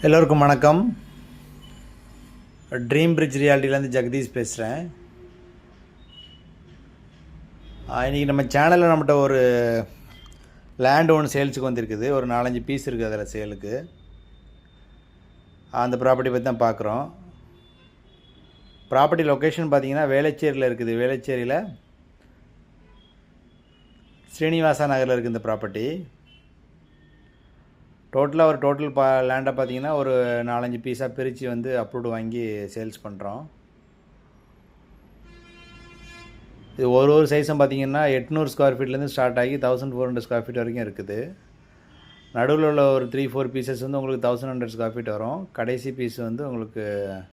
எல்லோருக்கும் வணக்கம். Dream bridge ரியாலிட்டிலேருந்து Jagadish பேசுகிறேன். இன்றைக்கி நம்ம சேனலில் நம்மகிட்ட ஒரு லேண்ட் ஒன்று சேல்ஸுக்கு வந்திருக்குது. ஒரு 4-5 பீஸ் இருக்குது அதில் சேலுக்கு. அந்த ப்ராப்பர்ட்டி பற்றி தான் பார்க்குறோம். ப்ராப்பர்ட்டி லொக்கேஷன் பார்த்திங்கன்னா வேளச்சேரியில் இருக்குது. வேளச்சேரியில் ஸ்ரீனிவாசா நகரில் இருக்குது இந்த ப்ராப்பர்ட்டி. டோட்டலாக ஒரு லேண்டை பார்த்திங்கன்னா ஒரு 4-5 பீஸாக பிரித்து வந்து அப்ரூவ்டு வாங்கி சேல்ஸ் பண்ணுறோம். இது ஒரு சைஸும் பார்த்திங்கன்னா 800 ஸ்கொயர் ஃபீட்லேருந்து ஸ்டார்ட் ஆகி 1400 ஸ்கொயர் ஃபீட் வரைக்கும் இருக்குது. நடுவில் உள்ள ஒரு 3-4 பீசஸ் வந்து உங்களுக்கு 1100 ஸ்கொயர் ஃபீட் வரும். கடைசி பீஸ் வந்து உங்களுக்கு